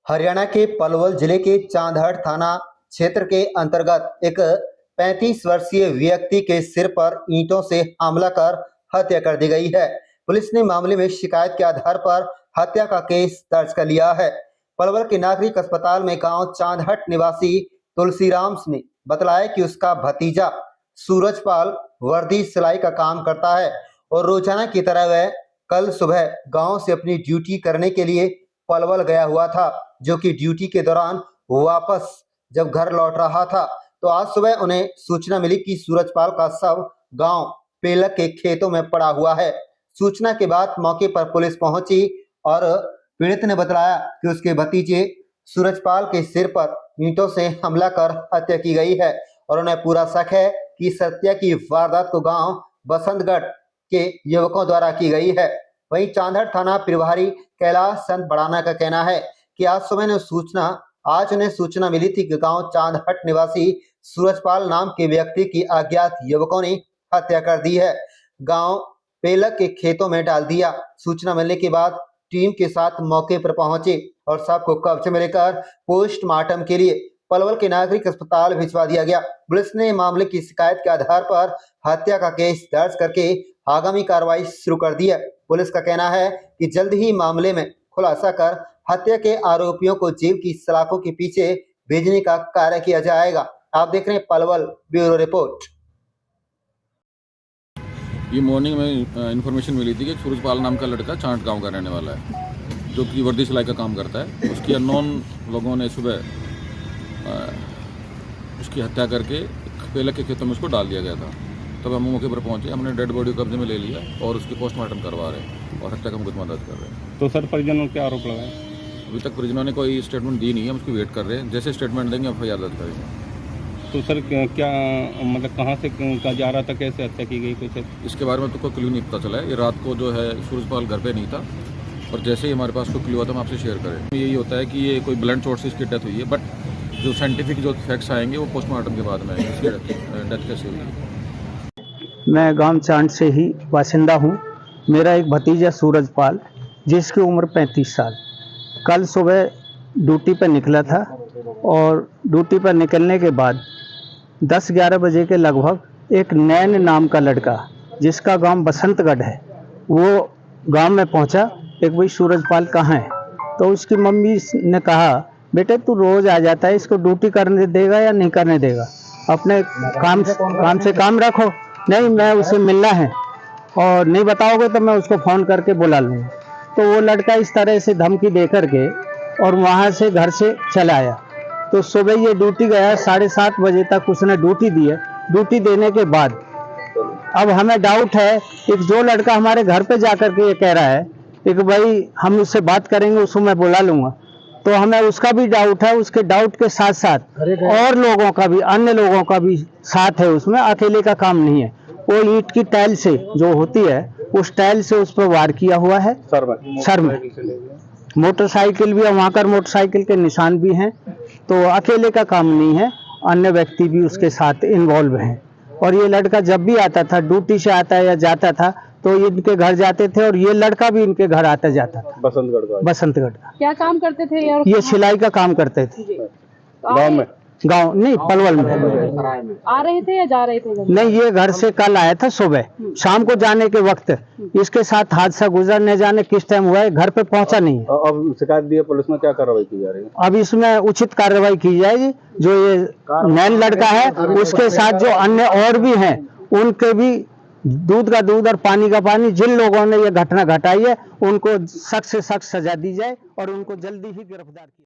हरियाणा के पलवल जिले के चांदहट थाना क्षेत्र के अंतर्गत एक 35 वर्षीय व्यक्ति के सिर पर ईंटों से हमला कर हत्या कर दी गई है। पुलिस ने मामले में शिकायत के आधार पर हत्या का केस दर्ज कर लिया है। पलवल के नागरिक अस्पताल में गांव चांदहट निवासी तुलसीराम ने बतलाया कि उसका भतीजा सूरजपाल वर्दी सिलाई का काम करता है और रोजाना की तरह वह कल सुबह गांव से अपनी ड्यूटी करने के लिए पलवल गया हुआ था, जो कि ड्यूटी के दौरान वापस जब घर लौट रहा था तो आज सुबह उन्हें सूचना मिली कि सूरजपाल का शव गांव पेलक के खेतों में पड़ा हुआ है। सूचना के बाद मौके पर पुलिस पहुंची और पीड़ित ने बताया कि उसके भतीजे सूरजपाल के सिर पर ईंटों से हमला कर हत्या की गई है और उन्हें पूरा शक है कि इस हत्या की वारदात को गांव बसंतगढ़ के युवकों द्वारा की गई है। वहीं चांदहट थाना प्रभारी कैलाश चंद बड़ाना का कहना है कि आज उन्हें सूचना मिली थी कि गांव चांदहट निवासी सूरजपाल नाम के व्यक्ति की अज्ञात युवकों ने हत्या कर दी है, गांव पेलक के खेतों में डाल दिया। सूचना मिलने के बाद टीम के साथ मौके पर पहुंचे और शव को कब्जे में लेकर पोस्टमार्टम के लिए पलवल के नागरिक अस्पताल भिजवा दिया गया। पुलिस ने मामले की शिकायत के आधार पर हत्या का केस दर्ज करके आगामी कार्रवाई शुरू कर दी है। पुलिस का कहना है कि जल्द ही मामले में खुलासा कर हत्या के आरोपियों को जेल की सलाखों के पीछे भेजने का कार्य किया जाएगा। आप देख रहे हैं पलवल ब्यूरो रिपोर्ट। ये मॉर्निंग में इन्फॉर्मेशन मिली थी कि सूरजपाल नाम का लड़का चांट गांव का रहने वाला है, जो कि वर्दी सिलाई का काम करता है। उसकी अननोन लोगों ने सुबह उसकी हत्या करके पेलक के खेतों में उसको डाल दिया गया था। तब हम मौके पर पहुंचे, हमने डेड बॉडी को कब्जे में ले लिया और उसकी पोस्टमार्टम करवा रहे हैं और हत्या का मुकदमा दर्ज कर रहे हैं। तो सर परिजनों के आरोप लगाए? अभी तक परिजनों ने कोई स्टेटमेंट दी नहीं है, हम उसकी वेट कर रहे हैं। जैसे स्टेटमेंट देंगे FIR दर्ज करेंगे। तो सर क्या मतलब कहाँ से जा रहा था, कैसे हत्या की गई कुछ? इसके बारे में तो कोई क्लू नहीं पता चला है। ये रात को जो है सूरजपाल घर पे नहीं था और जैसे ही हमारे पास कोई क्लू आता है हम आपसे शेयर करें। यही होता है कि ये कोई ब्लंट चोट से इसकी डेथ हुई है, बट जो साइंटिफिक जो फैक्ट्स आएंगे वो पोस्टमार्टम के बाद में इसकी डेथ कैसे हुई है। मैं गांव चांद से ही बासिंदा हूं। मेरा एक भतीजा सूरजपाल, जिसकी उम्र 35 साल, कल सुबह ड्यूटी पर निकला था और ड्यूटी पर निकलने के बाद 10-11 बजे के लगभग एक नैन नाम का लड़का, जिसका गांव बसंतगढ़ है, वो गांव में पहुंचा। एक भाई सूरजपाल कहाँ है? तो उसकी मम्मी ने कहा, बेटे तू रोज आ जाता है, इसको ड्यूटी करने देगा या नहीं करने देगा? अपने काम से काम रखो। नहीं, मैं उसे मिलना है और नहीं बताओगे तो मैं उसको फ़ोन करके बुला लूँगा। तो वो लड़का इस तरह से धमकी दे करके और वहाँ से घर से चला आया। तो सुबह ये ड्यूटी गया, 7:30 बजे तक उसने ड्यूटी दी है। ड्यूटी देने के बाद अब हमें डाउट है कि जो लड़का हमारे घर पे जा कर के ये कह रहा है कि भाई हम उससे बात करेंगे, उसको मैं बुला लूँगा, तो हमें उसका भी डाउट है। उसके डाउट के साथ साथ और लोगों का भी, अन्य लोगों का भी साथ है उसमें, अकेले का काम नहीं है। वो ईंट की टाइल से जो होती है, उस टाइल से उस पर वार किया हुआ है सर में। मोटरसाइकिल भी है, वहाँ पर मोटरसाइकिल के निशान भी हैं। तो अकेले का काम नहीं है, अन्य व्यक्ति भी उसके साथ इन्वॉल्व हैं। और ये लड़का जब भी आता था, ड्यूटी से आता है या जाता था, तो ये इनके घर जाते थे और ये लड़का भी इनके घर आता जाता था। बसंतगढ़ का क्या काम करते थे यार? ये सिलाई का काम करते थे। गांव नहीं, पलवल में। आ रहे थे या जा रहे थे? नहीं, ये घर से कल आया था सुबह, शाम को जाने के वक्त इसके साथ हादसा गुजर, न जाने किस टाइम हुआ है, घर पे पहुंचा नहीं। अब शिकायत दी है पुलिस में, क्या कार्रवाई की जा रही है? अब इसमें उचित कार्रवाई की जाएगी। जो ये नैन लड़का है, उसके साथ जो अन्य और भी हैं, उनके भी दूध का दूध और पानी का पानी, जिन लोगों ने ये घटना घटाई है, उनको सख्त से सख्त सजा दी जाए और उनको जल्दी ही गिरफ्तार किया।